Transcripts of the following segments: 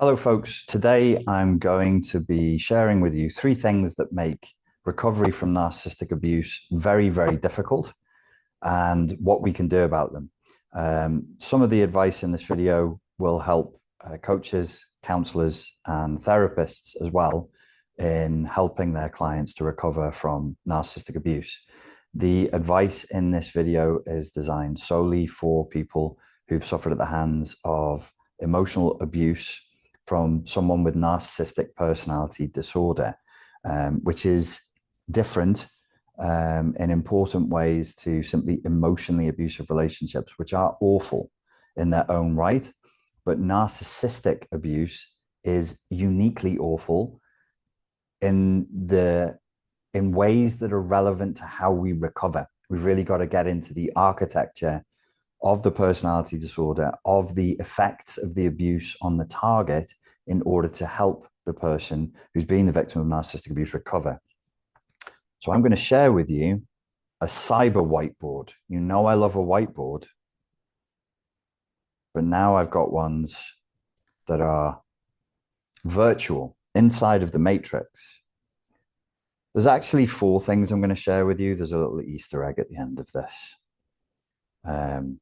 Hello, folks. Today, I'm going to be sharing with you three things that make recovery from narcissistic abuse very, very difficult and what we can do about them. Some of the advice in this video will help coaches, counselors, and therapists as well in helping their clients to recover from narcissistic abuse. The advice in this video is designed solely for people who've suffered at the hands of emotional abuse from someone with narcissistic personality disorder, which is different in important ways to simply emotionally abusive relationships, which are awful in their own right. But narcissistic abuse is uniquely awful in ways that are relevant to how we recover. We've really got to get into the architecture of the personality disorder, of the effects of the abuse on the target in order to help the person who's been the victim of narcissistic abuse recover. So I'm going to share with you a cyber whiteboard. You know I love a whiteboard, but now I've got ones that are virtual inside of the matrix. There's actually four things I'm going to share with you. There's a little Easter egg at the end of this.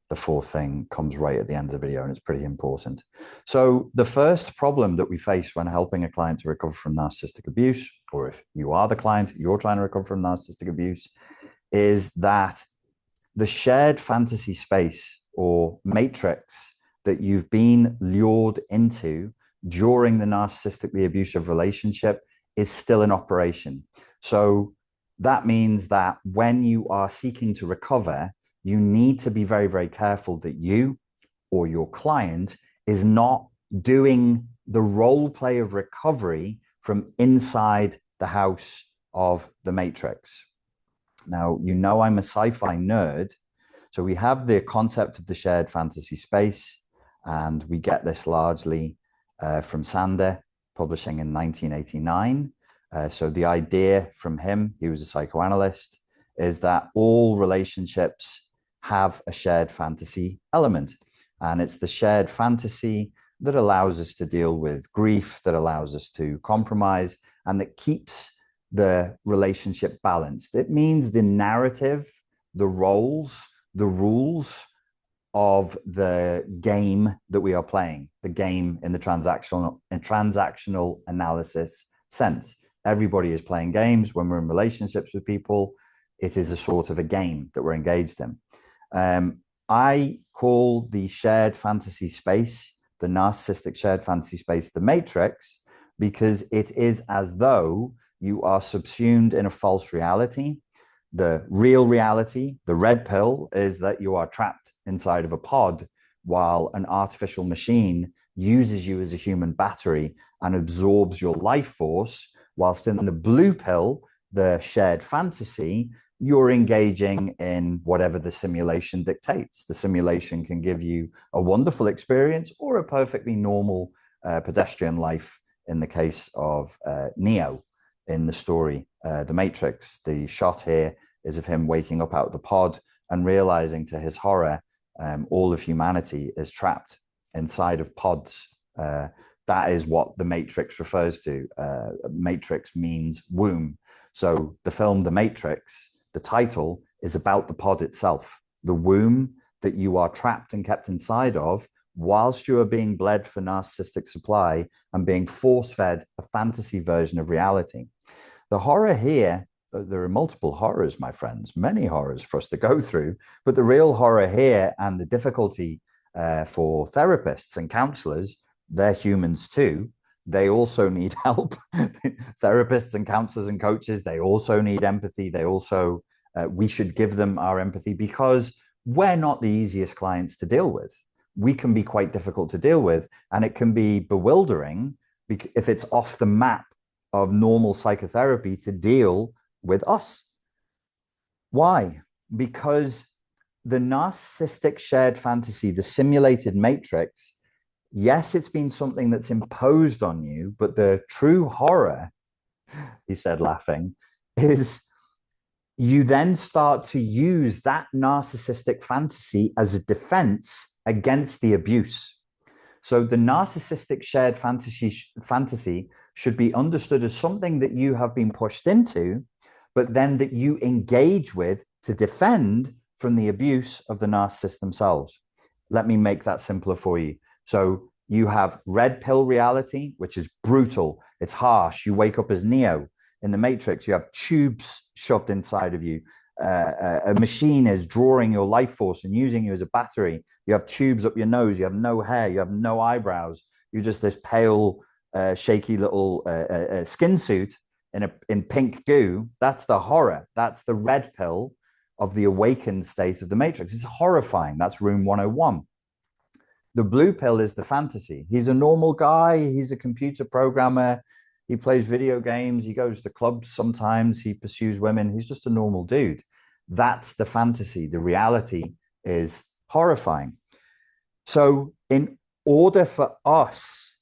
The fourth thing comes right at the end of the video, and it's pretty important. So the first problem that we face when helping a client to recover from narcissistic abuse, or if you are the client, you're trying to recover from narcissistic abuse, is that the shared fantasy space or matrix that you've been lured into during the narcissistically abusive relationship is still in operation. So that means that when you are seeking to recover, you need to be very, very careful that you or your client is not doing the role play of recovery from inside the house of the matrix. Now, you know I'm a sci-fi nerd, so we have the concept of the shared fantasy space, and we get this largely from Sander, publishing in 1989. So the idea from him, he was a psychoanalyst, is that all relationships have a shared fantasy element. And it's the shared fantasy that allows us to deal with grief, that allows us to compromise, and that keeps the relationship balanced. It means the narrative, the roles, the rules of the game that we are playing, the game in the transactional analysis sense. Everybody is playing games. When we're in relationships with people, it is a sort of a game that we're engaged in. I call the shared fantasy space, the narcissistic shared fantasy space, the matrix, because it is as though you are subsumed in a false reality. The real reality, the red pill, is that you are trapped inside of a pod while an artificial machine uses you as a human battery and absorbs your life force, whilst in the blue pill, the shared fantasy, you're engaging in whatever the simulation dictates. The simulation can give you a wonderful experience or a perfectly normal pedestrian life in the case of Neo in the story, The Matrix. The shot here is of him waking up out of the pod and realizing to his horror, all of humanity is trapped inside of pods. That is what the Matrix refers to. Matrix means womb. So the film The Matrix, the title, is about the pod itself, the womb that you are trapped and kept inside of whilst you are being bled for narcissistic supply and being force-fed a fantasy version of reality. The horror here, there are multiple horrors, my friends, many horrors for us to go through, but the real horror here and the difficulty for therapists and counselors, they're humans too. They also need help. Therapists and counselors and coaches, they also need empathy. They also, we should give them our empathy because we're not the easiest clients to deal with. We can be quite difficult to deal with, and it can be bewildering if it's off the map of normal psychotherapy to deal with us. Why? Because the narcissistic shared fantasy, the simulated matrix, yes, it's been something that's imposed on you, but the true horror, he said, laughing, is you then start to use that narcissistic fantasy as a defense against the abuse. So the narcissistic shared fantasy should be understood as something that you have been pushed into, but then that you engage with to defend from the abuse of the narcissist themselves. Let me make that simpler for you. So you have red pill reality, which is brutal. It's harsh. You wake up as Neo in the Matrix. You have tubes shoved inside of you. A machine is drawing your life force and using you as a battery. You have tubes up your nose. You have no hair. You have no eyebrows. You're just this pale, shaky little skin suit in pink goo. That's the horror. That's the red pill of the awakened state of the Matrix. It's horrifying. That's room 101. The blue pill is the fantasy. He's a normal guy. He's a computer programmer. He plays video games. He goes to clubs sometimes. He pursues women. He's just a normal dude. That's the fantasy. The reality is horrifying. So in order for us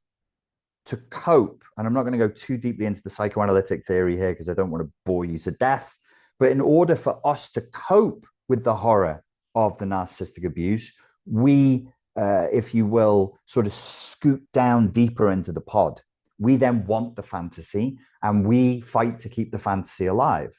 to cope, and I'm not going to go too deeply into the psychoanalytic theory here because I don't want to bore you to death, but in order for us to cope with the horror of the narcissistic abuse, we, if you will, sort of scoot down deeper into the pod. We then want the fantasy and we fight to keep the fantasy alive.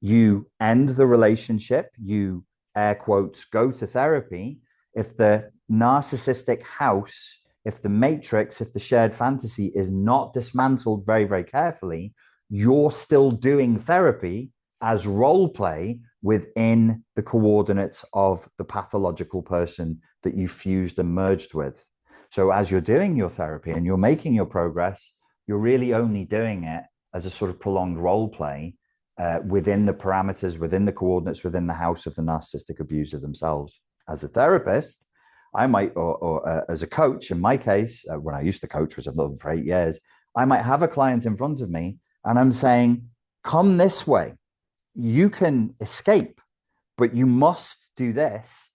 You end the relationship, you, air quotes, go to therapy. If the narcissistic house, if the matrix, if the shared fantasy is not dismantled very, very carefully, you're still doing therapy as role play within the coordinates of the pathological person that you fused and merged with. So as you're doing your therapy and you're making your progress, you're really only doing it as a sort of prolonged role play within the parameters, within the coordinates, within the house of the narcissistic abuser themselves. As a therapist, I might, or as a coach, in my case, when I used to coach, which I've done for 8 years, I might have a client in front of me and I'm saying, come this way. You can escape, but you must do this.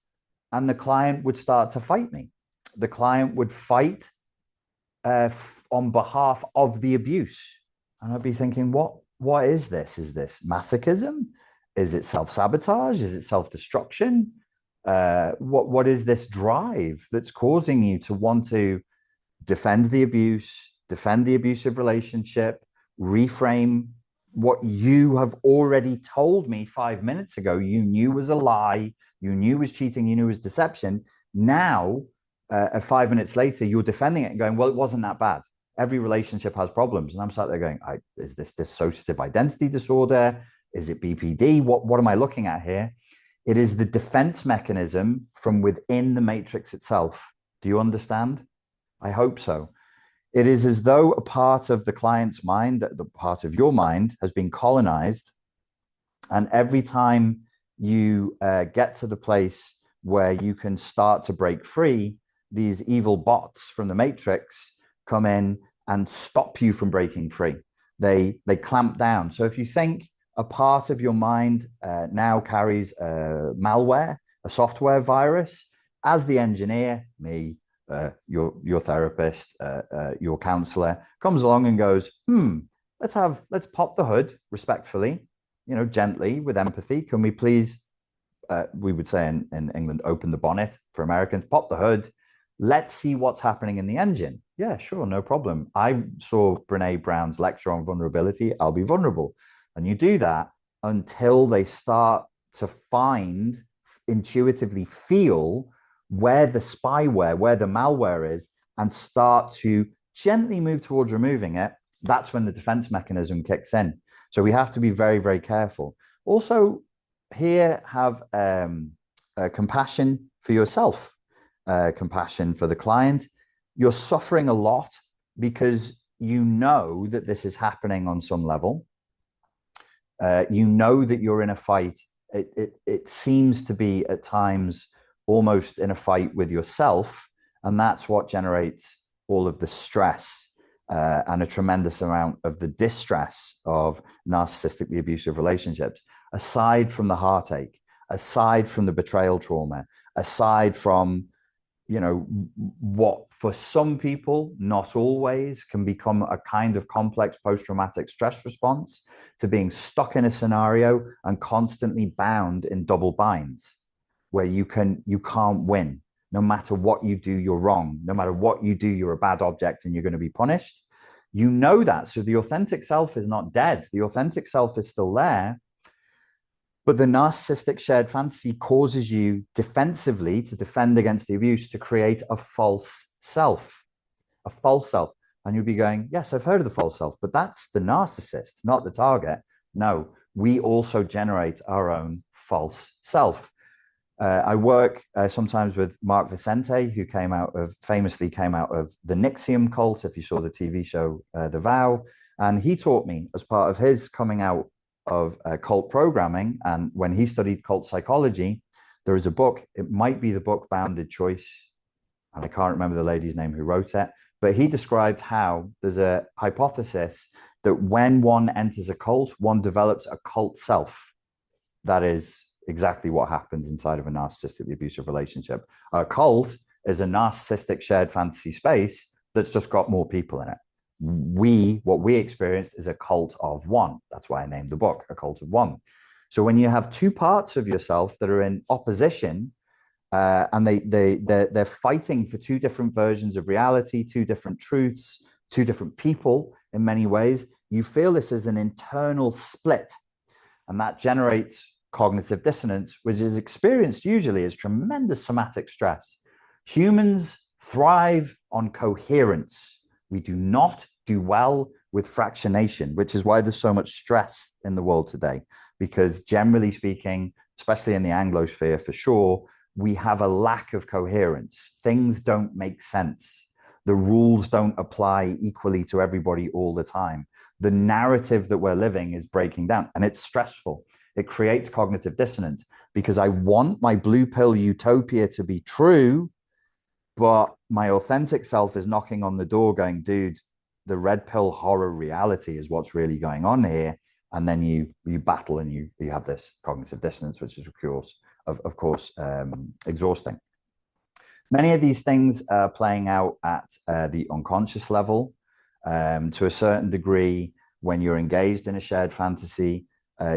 And the client would start to fight me. The client would fight on behalf of the abuse. And I'd be thinking, what is this? Is this masochism? Is it self-sabotage? Is it self-destruction? What is this drive that's causing you to want to defend the abuse, defend the abusive relationship, reframe what you have already told me 5 minutes ago you knew was a lie, you knew was cheating, you knew was deception. Now, 5 minutes later, you're defending it and going, well, it wasn't that bad. Every relationship has problems. And I'm sat there going, is this dissociative identity disorder? Is it BPD? What am I looking at here? It is the defense mechanism from within the matrix itself. Do you understand? I hope so. It is as though a part of the client's mind, the part of your mind, has been colonized. And every time you get to the place where you can start to break free, these evil bots from the matrix come in and stop you from breaking free. They clamp down. So if you think a part of your mind now carries malware, a software virus, as the engineer, me, your therapist, your counselor comes along and goes, let's pop the hood respectfully, gently with empathy. Can we please, we would say in England, open the bonnet for Americans, pop the hood. Let's see what's happening in the engine. Yeah, sure, no problem. I saw Brene Brown's lecture on vulnerability. I'll be vulnerable. And you do that until they start to find, intuitively feel where the spyware, where the malware is, and start to gently move towards removing it. That's when the defense mechanism kicks in. So we have to be very, very careful. Also, here have compassion for yourself. Compassion for the client. You're suffering a lot because you know that this is happening on some level. You know that you're in a fight. It seems to be at times almost in a fight with yourself, and that's what generates all of the stress and a tremendous amount of the distress of narcissistically abusive relationships. Aside from the heartache, aside from the betrayal trauma, aside from what for some people, not always, can become a kind of complex post-traumatic stress response to being stuck in a scenario and constantly bound in double binds where you can't win. no matter what you do, you're wrong. No matter what you do, you're a bad object and you're going to be punished. You know that. So the authentic self is not dead. The authentic self is still there. But the narcissistic shared fantasy causes you defensively to defend against the abuse, to create a false self, a false self. And you'll be going, yes, I've heard of the false self, but that's the narcissist, not the target. No, we also generate our own false self. I work sometimes with Mark Vicente, who famously came out of the Nixium cult, if you saw the TV show The Vow. And he taught me, as part of his coming out of cult programming, and when he studied cult psychology, there is a book, it might be the book Bounded Choice, and I can't remember the lady's name who wrote it, but he described how there's a hypothesis that when one enters a cult, one develops a cult self. That is exactly what happens inside of a narcissistically abusive relationship. A cult is a narcissistic shared fantasy space that's just got more people in it. What we experienced is a cult of one. That's why I named the book A Cult of One. So when you have two parts of yourself that are in opposition, and they're fighting for two different versions of reality, two different truths, two different people in many ways, you feel this as an internal split, and that generates cognitive dissonance, which is experienced usually as tremendous somatic stress. Humans thrive on coherence. We do not do well with fractionation, which is why there's so much stress in the world today. Because generally speaking, especially in the Anglosphere for sure, we have a lack of coherence. Things don't make sense. The rules don't apply equally to everybody all the time. The narrative that we're living is breaking down, and it's stressful. It creates cognitive dissonance because I want my blue pill utopia to be true, but my authentic self is knocking on the door going, dude, the red pill horror reality is what's really going on here. And then you battle and you have this cognitive dissonance, which is, of course, exhausting. Many of these things are playing out at the unconscious level. To a certain degree, when you're engaged in a shared fantasy,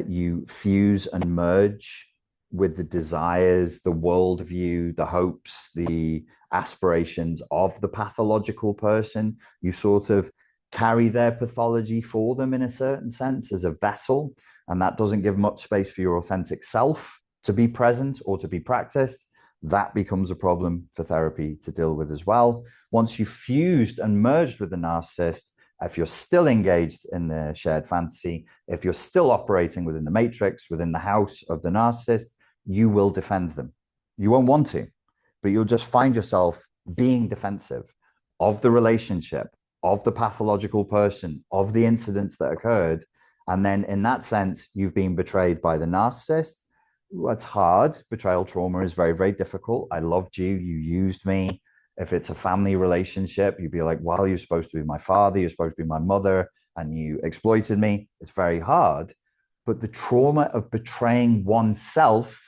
you fuse and merge with the desires, the worldview, the hopes, the aspirations of the pathological person. You sort of carry their pathology for them in a certain sense as a vessel, and that doesn't give much space for your authentic self to be present or to be practiced. That becomes a problem for therapy to deal with as well. Once you've fused and merged with the narcissist, if you're still engaged in the shared fantasy, if you're still operating within the matrix, within the house of the narcissist, you will defend them. You won't want to, but you'll just find yourself being defensive of the relationship, of the pathological person, of the incidents that occurred. And then in that sense, you've been betrayed by the narcissist. It's hard. Betrayal trauma is very, very difficult. I loved you. You used me. If it's a family relationship, you'd be like, well, you're supposed to be my father, you're supposed to be my mother, and you exploited me. It's very hard. But the trauma of betraying oneself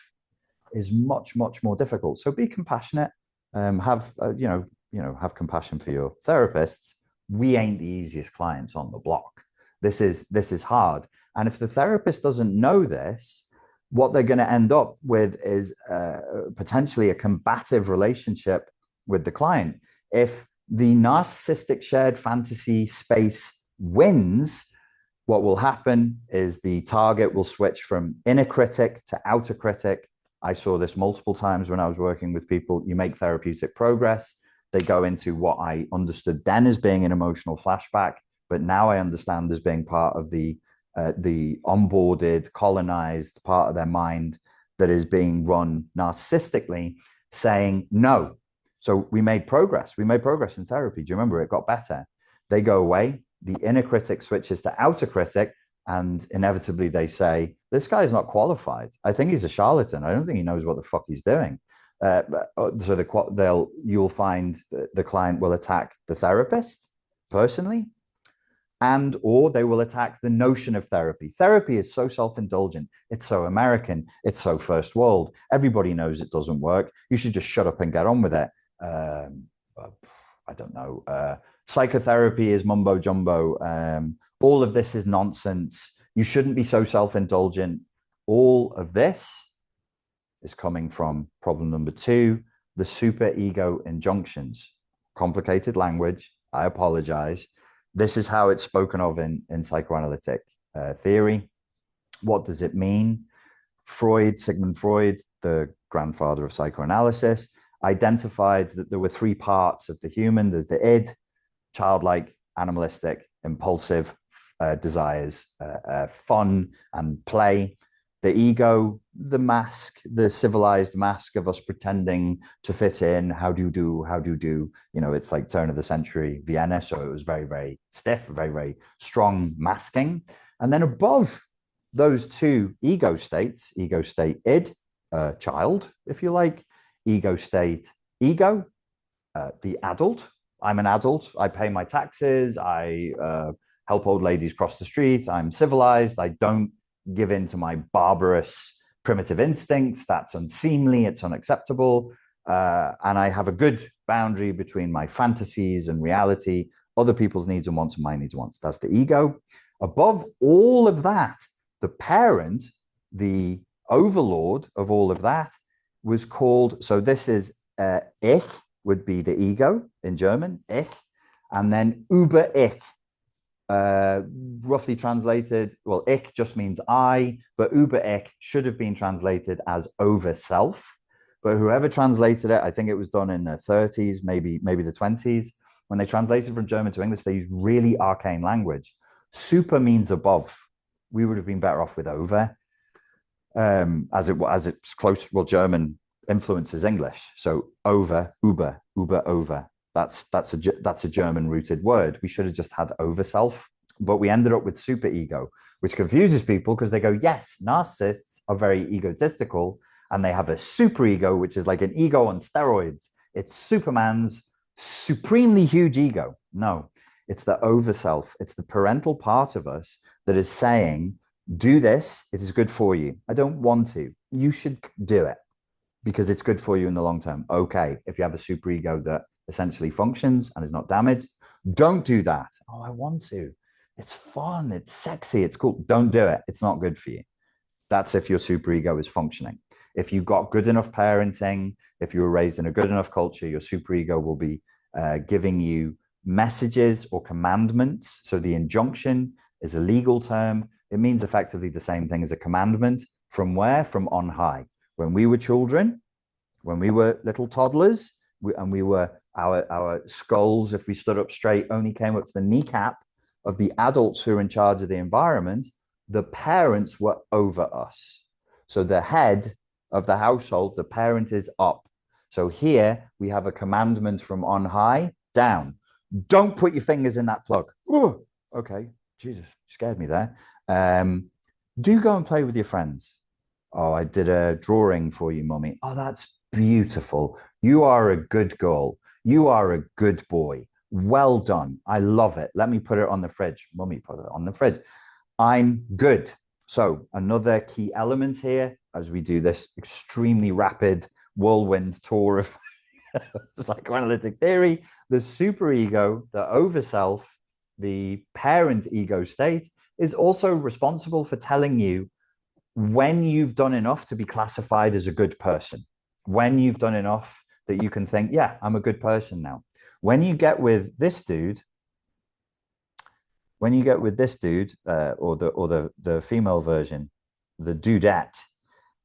is much, much more difficult. So be compassionate. Have compassion for your therapists. We ain't the easiest clients on the block. This is hard. And if the therapist doesn't know this, what they're going to end up with is potentially a combative relationship with the client. If the narcissistic shared fantasy space wins, what will happen is the target will switch from inner critic to outer critic. I saw this multiple times when I was working with people. You make therapeutic progress. They go into what I understood then as being an emotional flashback, but now I understand as being part of the onboarded, colonized part of their mind that is being run narcissistically, saying no. So we made progress. We made progress in therapy. Do you remember? It got better. They go away. The inner critic switches to outer critic, and inevitably they say, this guy's not qualified. I think he's a charlatan. I don't think he knows what the fuck he's doing. So you'll find the client will attack the therapist personally, and or they will attack the notion of therapy. Therapy is so self-indulgent. It's so American. It's so first world. Everybody knows it doesn't work. You should just shut up and get on with it. I don't know. Psychotherapy is mumbo jumbo. All of this is nonsense. You shouldn't be so self-indulgent. All of this is coming from problem number 2, the superego injunctions. Complicated language. I apologize. This is how it's spoken of in psychoanalytic theory. What does it mean? Sigmund Freud, the grandfather of psychoanalysis, identified that there were three parts of the human. There's the id, childlike, animalistic, impulsive desires, fun and play. The ego, the mask, the civilized mask of us pretending to fit in. How do you do? How do you do? You know, it's like turn of the century Vienna. So it was very, very stiff, very, very strong masking. And then above those two ego states, ego state id, child, if you like, ego state ego, the adult. I'm an adult. I pay my taxes. I help old ladies cross the street. I'm civilized. I don't give in to my barbarous primitive instincts. That's unseemly. It's unacceptable. And I have a good boundary between my fantasies and reality, other people's needs and wants and my needs and wants. That's the ego. Above all of that, the parent, the overlord of all of that, was called, so this is ich, would be the ego in German, ich, and then über ich, roughly translated, well, ich just means I, but über ich should have been translated as over self. But whoever translated it, I think it was done in the 30s, maybe the 20s. When they translated from German to English, they used really arcane language. Super means above. We would have been better off with over, as it's close. Well, German influences English, so over, über, over. That's a German rooted word. We should have just had over self, but we ended up with super ego, which confuses people because they go, yes, narcissists are very egotistical and they have a super ego, which is like an ego on steroids. It's Superman's supremely huge ego. No, it's the over self. It's the parental part of us that is saying, do this. It is good for you. I don't want to. You should do it because it's good for you in the long term. Okay. If you have a super ego that essentially functions and is not damaged, don't do that. Oh, I want to. It's fun. It's sexy. It's cool. Don't do it. It's not good for you. That's if your superego is functioning. If you got good enough parenting, if you were raised in a good enough culture, your superego will be giving you messages or commandments. So the injunction is a legal term. It means effectively the same thing as a commandment. From where? From on high. When we were children, when we were little toddlers, our skulls, if we stood up straight, only came up to the kneecap of the adults who are in charge of the environment. The parents were over us. So the head of the household, the parent is up. So here we have a commandment from on high down. Don't put your fingers in that plug. Ooh, okay, Jesus, scared me there. Do go and play with your friends. Oh, I did a drawing for you, Mummy. Oh, that's beautiful. You are a good girl. You are a good boy. Well done. I love it. Let me put it on the fridge. Mummy, put it on the fridge. I'm good. So another key element here, as we do this extremely rapid whirlwind tour of psychoanalytic theory, the superego, the overself, the parent ego state, is also responsible for telling you when you've done enough to be classified as a good person, when you've done enough that you can think, yeah, I'm a good person now. When you get with this dude, or the female version, the dudette,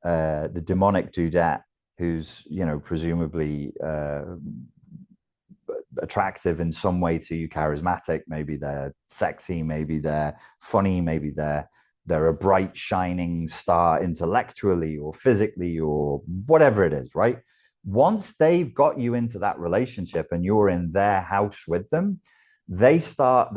the demonic dudette, who's, you know, presumably attractive in some way to you, charismatic, maybe they're sexy, maybe they're funny, maybe they're a bright shining star intellectually or physically or whatever it is, right? Once they've got you into that relationship and you're in their house with them, they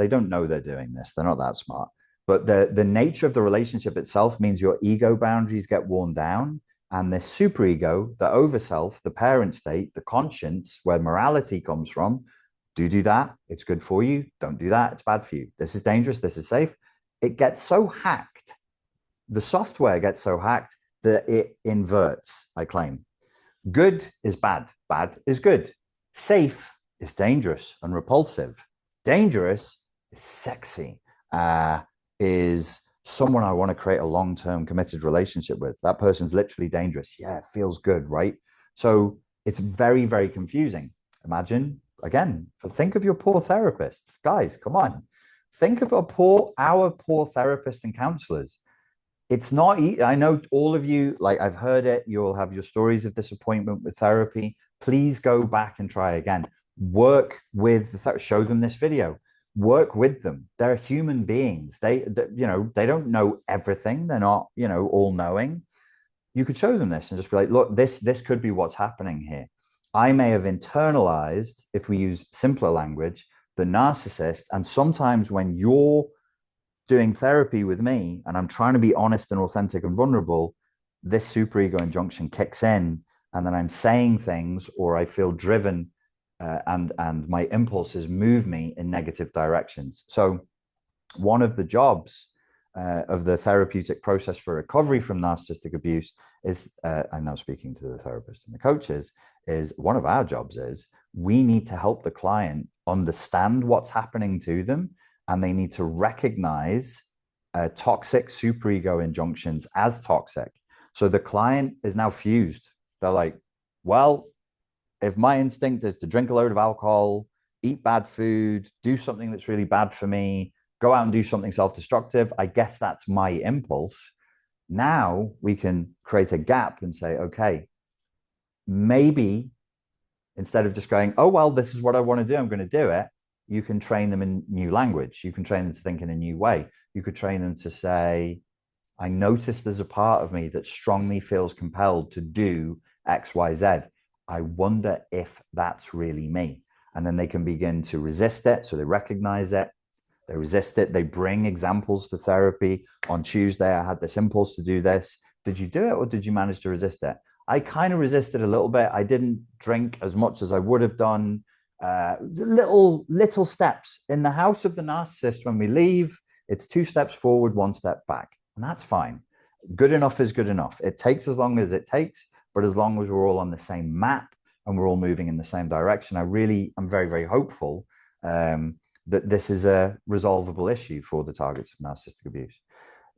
don't know they're doing this. They're not that smart. But the nature of the relationship itself means your ego boundaries get worn down. And the superego, the overself, the parent state, the conscience, where morality comes from, do that. It's good for you. Don't do that. It's bad for you. This is dangerous. This is safe. It gets so hacked. The software gets so hacked that it inverts, I claim. Good is bad. Bad is good. Safe is dangerous and repulsive. Dangerous is sexy, is someone I want to create a long-term committed relationship with. That person's literally dangerous. Yeah, it feels good, right? So it's very, very confusing. Imagine, again, think of your poor therapists. Guys, come on. Think of our poor therapists and counselors. It's not, I know all of you, like I've heard it, you'll have your stories of disappointment with therapy. Please go back and try again. Work with show them this video. Work with them. They're human beings. They don't know everything. They're not, all knowing. You could show them this and just be like, look, this could be what's happening here. I may have internalized, if we use simpler language, the narcissist. And sometimes when you're doing therapy with me and I'm trying to be honest and authentic and vulnerable, this superego injunction kicks in, and then I'm saying things, or I feel driven, and my impulses move me in negative directions. So one of the jobs of the therapeutic process for recovery from narcissistic abuse is, I'm now speaking to the therapists and the coaches, is one of our jobs is we need to help the client understand what's happening to them, and they need to recognize toxic superego injunctions as toxic. So the client is now fused. They're like, well, if my instinct is to drink a load of alcohol, eat bad food, do something that's really bad for me, go out and do something self-destructive, I guess that's my impulse. Now we can create a gap and say, okay, maybe instead of just going, oh, well, this is what I want to do, I'm going to do it, you can train them in new language. You can train them to think in a new way. You could train them to say, I notice there's a part of me that strongly feels compelled to do X, Y, Z. I wonder if that's really me. And then they can begin to resist it. So they recognize it, they resist it, they bring examples to therapy. On Tuesday, I had this impulse to do this. Did you do it, or did you manage to resist it? I kind of resisted a little bit. I didn't drink as much as I would have done. Little steps. In the house of the narcissist, when we leave, it's 2 steps forward, 1 step back. And that's fine. Good enough is good enough. It takes as long as it takes, but as long as we're all on the same map and we're all moving in the same direction, I'm very, very hopeful that this is a resolvable issue for the targets of narcissistic abuse.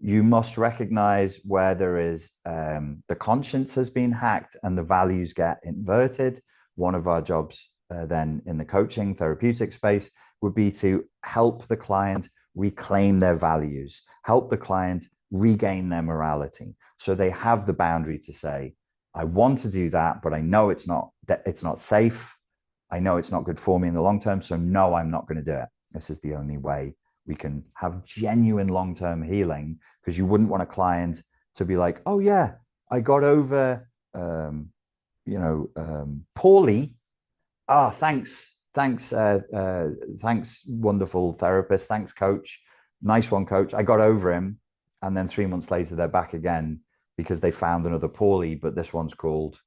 You must recognize where there is the conscience has been hacked and the values get inverted. One of our jobs then in the coaching therapeutic space would be to help the client reclaim their values, help the client regain their morality. So they have the boundary to say, I want to do that, but I know it's not safe. I know it's not good for me in the long term. So no, I'm not going to do it. This is the only way we can have genuine long-term healing, because you wouldn't want a client to be like, oh yeah, I got over, poorly. Ah, thanks, wonderful therapist. Thanks, coach. Nice one, coach. I got over him. And then 3 months later, they're back again because they found another Paulie, but this one's called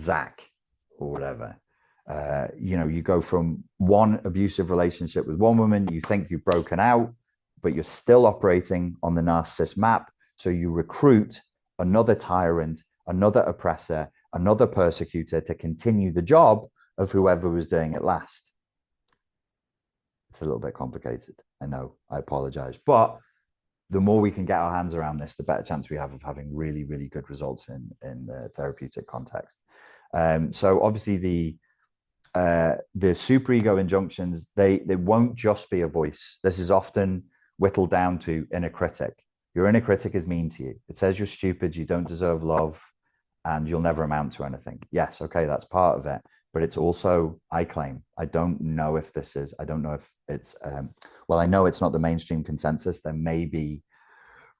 Zach or whatever. You go from one abusive relationship with one woman, you think you've broken out, but you're still operating on the narcissist map. So you recruit another tyrant, another oppressor, another persecutor to continue the job of whoever was doing it last. It's a little bit complicated. I know, I apologize. But the more we can get our hands around this, the better chance we have of having really, really good results in the therapeutic context. So obviously the superego injunctions, they won't just be a voice. This is often whittled down to inner critic. Your inner critic is mean to you. It says you're stupid, you don't deserve love, and you'll never amount to anything. Yes, okay, that's part of it. But it's also, I claim, I don't know if it's, I know it's not the mainstream consensus. There may be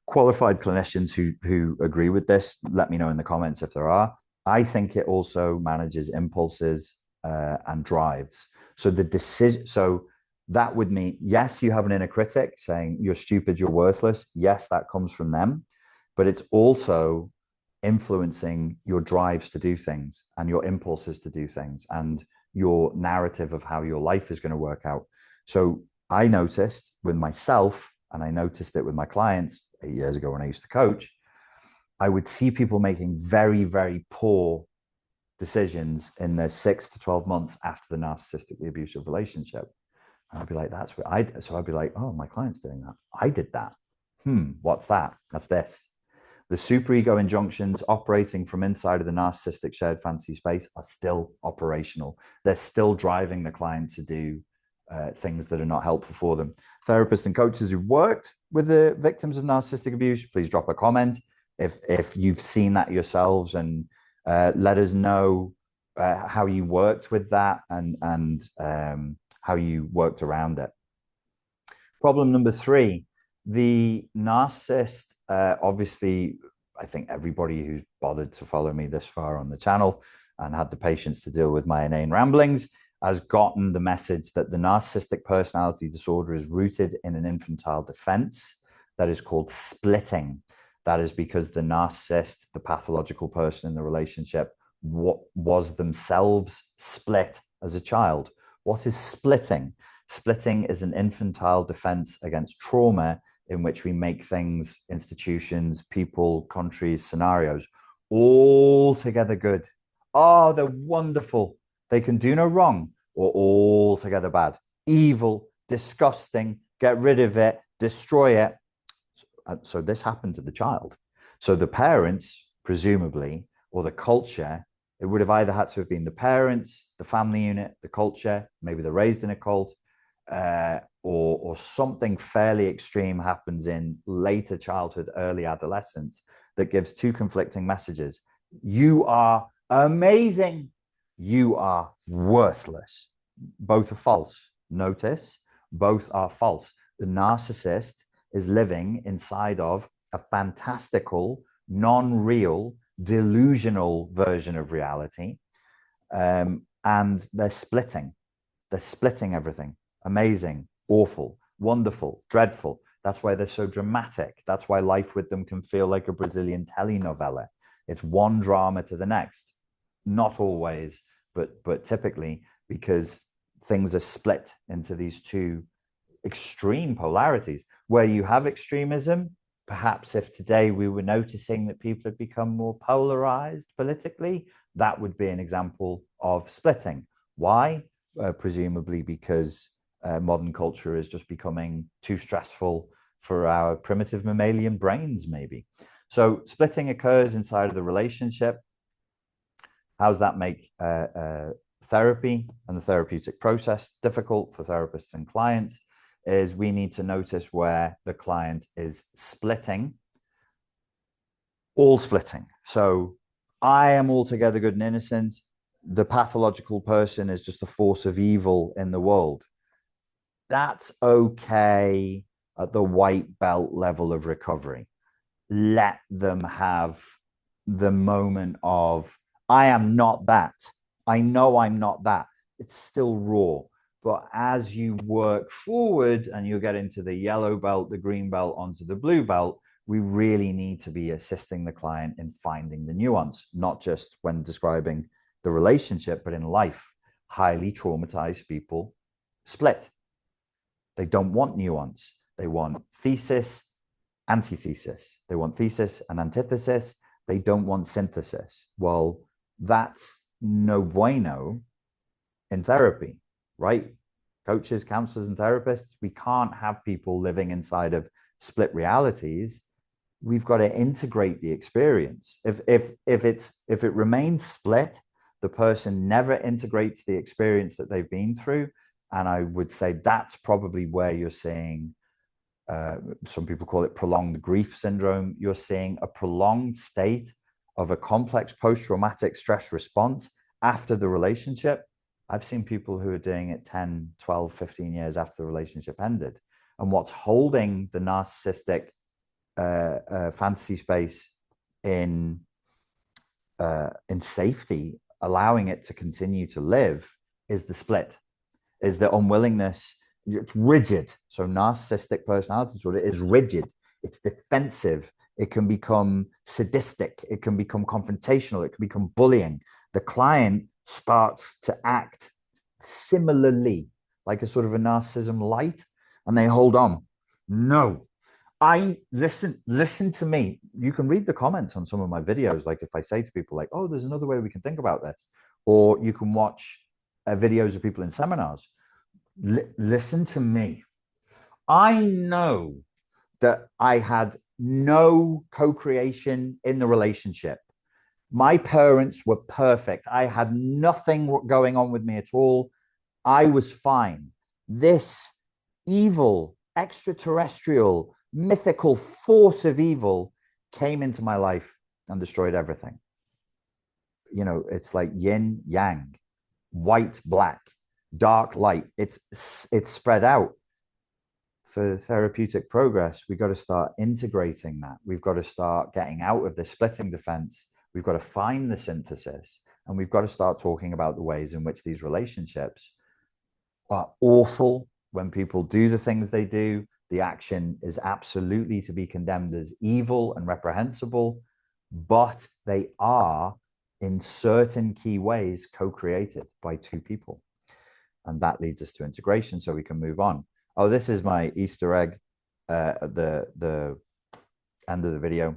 qualified clinicians who agree with this. Let me know in the comments if there are. I think it also manages impulses and drives. So the decision, so that would mean, yes, you have an inner critic saying you're stupid, you're worthless. Yes, that comes from them, but it's also influencing your drives to do things and your impulses to do things and your narrative of how your life is going to work out. So I noticed with myself, and I noticed it with my clients 8 years ago when I used to coach, I would see people making very, very poor decisions in the 6 to 12 months after the narcissistically abusive relationship. And I'd be like, that's what I'd be like, oh, my client's doing that. I did that. What's that? That's this. The superego injunctions operating from inside of the narcissistic shared fantasy space are still operational. They're still driving the client to do things that are not helpful for them. Therapists and coaches who worked with the victims of narcissistic abuse, please drop a comment if you've seen that yourselves, and let us know how you worked with that and how you worked around it. Problem number 3, the narcissist, obviously, I think everybody who's bothered to follow me this far on the channel and had the patience to deal with my inane ramblings has gotten the message that the narcissistic personality disorder is rooted in an infantile defense that is called splitting. That is because the narcissist, the pathological person in the relationship, was themselves split as a child. What is splitting? Splitting is an infantile defense against trauma in which we make things, institutions, people, countries, scenarios, all together good. Oh, they're wonderful. They can do no wrong, or all together bad. Evil, disgusting, get rid of it, destroy it. So this happened to the child. So the parents, presumably, or the culture, it would have either had to have been the parents, the family unit, the culture, maybe they're raised in a cult, or something fairly extreme happens in later childhood, early adolescence that gives 2 conflicting messages. You are amazing. You are worthless. Both are false. Notice, both are false. The narcissist is living inside of a fantastical, non-real, delusional version of reality. And they're splitting. They're splitting everything. Amazing, awful, wonderful, dreadful. That's why they're so dramatic. That's why life with them can feel like a Brazilian telenovela. It's one drama to the next. Not always, but typically, because things are split into these 2 extreme polarities. Where you have extremism, perhaps if today we were noticing that people had become more polarized politically, that would be an example of splitting. Why? Presumably because modern culture is just becoming too stressful for our primitive mammalian brains, maybe. So splitting occurs inside of the relationship. How does that make therapy and the therapeutic process difficult for therapists and clients? Is we need to notice where the client is splitting, all splitting. So I am altogether good and innocent. The pathological person is just a force of evil in the world. That's okay at the white belt level of recovery. Let them have the moment of, I am not that. I know I'm not that. It's still raw. But as you work forward and you get into the yellow belt, the green belt, onto the blue belt, we really need to be assisting the client in finding the nuance, not just when describing the relationship, but in life. Highly traumatized people split. They don't want nuance. They want thesis, antithesis. They want thesis and antithesis. They don't want synthesis. Well, that's no bueno in therapy, right? Coaches, counselors, and therapists, we can't have people living inside of split realities. We've got to integrate the experience. If it remains split, the person never integrates the experience that they've been through. And I would say that's probably where you're seeing, some people call it prolonged grief syndrome. You're seeing a prolonged state of a complex post-traumatic stress response after the relationship. I've seen people who are doing it 10, 12, 15 years after the relationship ended. And what's holding the narcissistic fantasy space in safety, allowing it to continue to live, is the split, is the unwillingness. It's rigid. So narcissistic personality disorder is rigid. It's defensive. It can become sadistic. It can become confrontational. It can become bullying. The client starts to act similarly, like a sort of a narcissism light, and they hold on. No, I listen to me. You can read the comments on some of my videos. Like if I say to people like, oh, there's another way we can think about this, or you can watch videos of people in seminars. Listen to me. I know that I had no co-creation in the relationship. My parents were perfect. I had nothing going on with me at all. I was fine. This evil, extraterrestrial, mythical force of evil came into my life and destroyed everything. You know, it's like yin, yang, white, black, dark, light. It's spread out. For therapeutic progress, we've got to start integrating that. We've got to start getting out of the splitting defense. We've got to find the synthesis, and we've got to start talking about the ways in which these relationships are awful. When people do the things they do, the action is absolutely to be condemned as evil and reprehensible, but they are in certain key ways co-created by two people. And that leads us to integration, so we can move on. Oh, this is my Easter egg at the end of the video.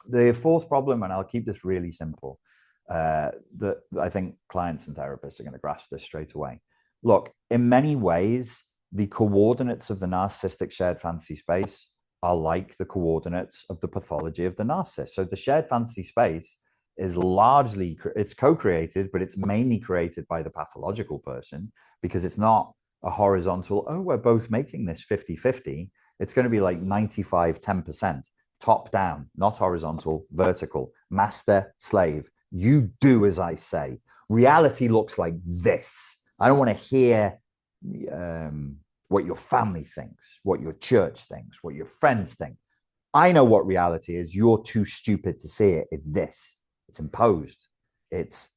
The fourth problem, and I'll keep this really simple, that I think clients and therapists are going to grasp this straight away. Look, in many ways, the coordinates of the narcissistic shared fantasy space are like the coordinates of the pathology of the narcissist. So the shared fantasy space is largely, it's co-created, but it's mainly created by the pathological person, because it's not a horizontal, oh, we're both making this 50-50. It's going to be like 95-10%, top down, not horizontal, vertical, master, slave. You do as I say. Reality looks like this. I don't want to hear what your family thinks, what your church thinks, what your friends think. I know what reality is. You're too stupid to see it. It's this. It's imposed. It's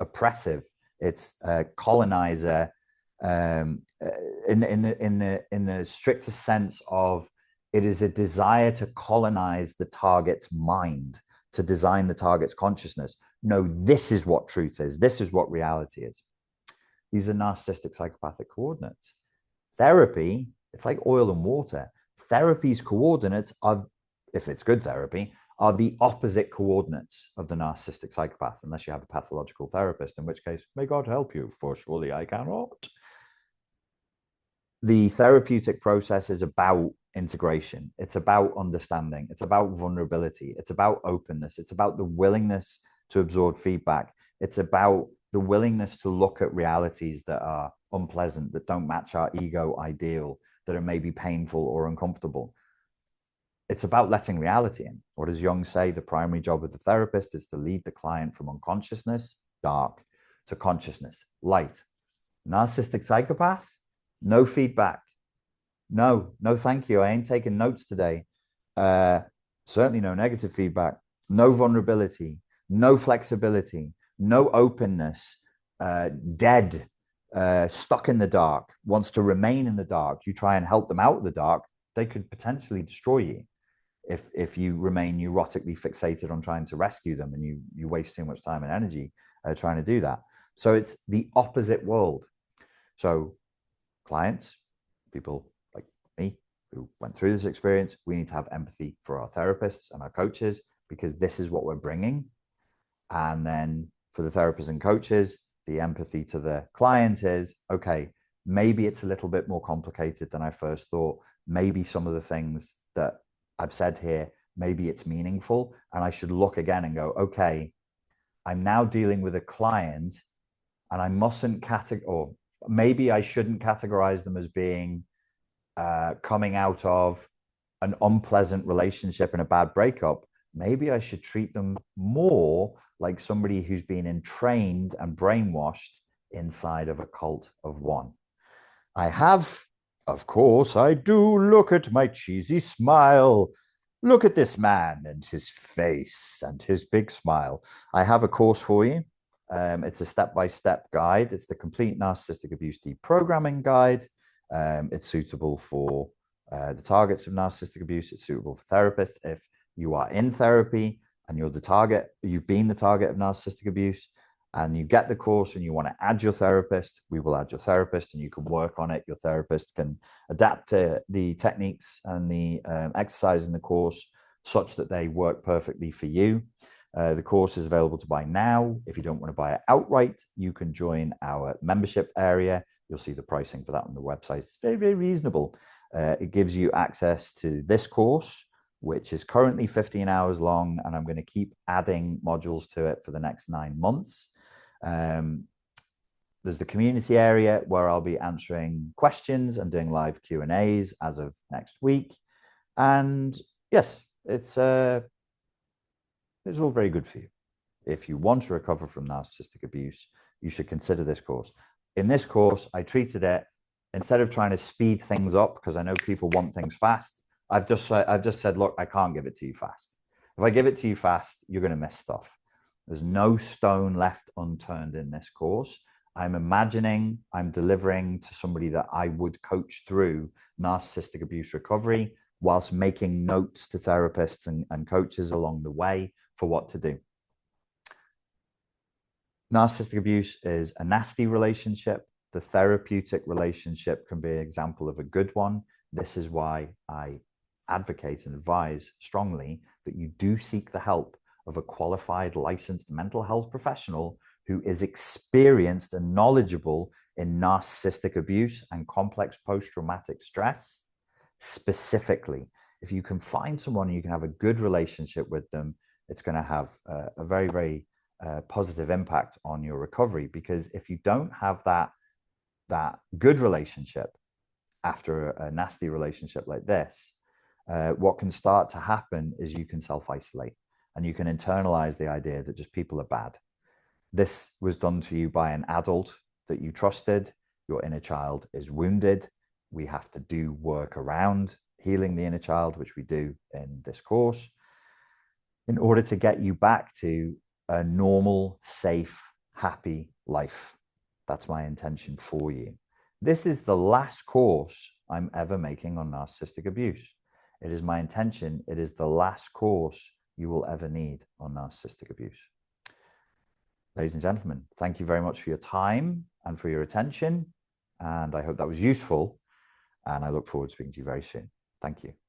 oppressive. It's colonizer. In the strictest sense of, it is a desire to colonize the target's mind, to design the target's consciousness. No, this is what truth is. This is what reality is. These are narcissistic psychopathic coordinates. Therapy, it's like oil and water. Therapy's coordinates are, if it's good therapy, are the opposite coordinates of the narcissistic psychopath, unless you have a pathological therapist, in which case, may God help you, for surely I cannot. The therapeutic process is about integration. It's about understanding. It's about vulnerability. It's about openness. It's about the willingness to absorb feedback. It's about the willingness to look at realities that are unpleasant, that don't match our ego ideal, that are maybe painful or uncomfortable. It's about letting reality in. What does Jung say? The primary job of the therapist is to lead the client from unconsciousness, dark, to consciousness, light. Narcissistic psychopath, no feedback. No, thank you. I ain't taking notes today. Certainly no negative feedback. No vulnerability. No flexibility. No openness. Dead. Stuck in the dark. Wants to remain in the dark. You try and help them out of the dark, they could potentially destroy you if you remain neurotically fixated on trying to rescue them, and you waste too much time and energy trying to do that. So it's the opposite world. So clients, people like me who went through this experience, we need to have empathy for our therapists and our coaches, because this is what we're bringing. And then for the therapists and coaches, the empathy to the client is, okay, maybe it's a little bit more complicated than I first thought. Maybe some of the things that I've said here, maybe it's meaningful, and I should look again and go, okay, I'm now dealing with a client, and I mustn't or maybe I shouldn't categorize them as being coming out of an unpleasant relationship and a bad breakup. Maybe I should treat them more like somebody who's been entrained and brainwashed inside of a cult of one. I have, of course, I do look at my cheesy smile. Look at this man and his face and his big smile. I have a course for you. It's a step-by-step guide. It's the Complete Narcissistic Abuse Deprogramming Guide. It's suitable for the targets of narcissistic abuse. It's suitable for therapists. If you are in therapy and you're the target, you've been the target of narcissistic abuse, and you get the course and you want to add your therapist, we will add your therapist and you can work on it. Your therapist can adapt to the techniques and the exercise in the course such that they work perfectly for you. The course is available to buy now. If you don't want to buy it outright, you can join our membership area. You'll see the pricing for that on the website. It's very, very reasonable. It gives you access to this course, which is currently 15 hours long, and I'm going to keep adding modules to it for the next 9 months. There's the community area where I'll be answering questions and doing live Q&As as of next week. And yes, it's all very good for you. If you want to recover from narcissistic abuse, you should consider this course. In this course, I treated it, instead of trying to speed things up, because I know people want things fast, I've just said, look, I can't give it to you fast. If I give it to you fast, you're going to miss stuff. There's no stone left unturned in this course. I'm imagining I'm delivering to somebody that I would coach through narcissistic abuse recovery, whilst making notes to therapists and coaches along the way for what to do. Narcissistic abuse is a nasty relationship. The therapeutic relationship can be an example of a good one. This is why I advocate and advise strongly that you do seek the help of a qualified, licensed mental health professional who is experienced and knowledgeable in narcissistic abuse and complex post-traumatic stress. Specifically, if you can find someone and you can have a good relationship with them, it's going to have a very, very positive impact on your recovery. Because if you don't have that good relationship after a nasty relationship like this, what can start to happen is you can self-isolate and you can internalize the idea that just people are bad. This was done to you by an adult that you trusted. Your inner child is wounded. We have to do work around healing the inner child, which we do in this course, in order to get you back to a normal, safe, happy life. That's my intention for you. This is the last course I'm ever making on narcissistic abuse. It is my intention. It is the last course you will ever need on narcissistic abuse. Ladies and gentlemen, thank you very much for your time and for your attention. And I hope that was useful. And I look forward to speaking to you very soon. Thank you.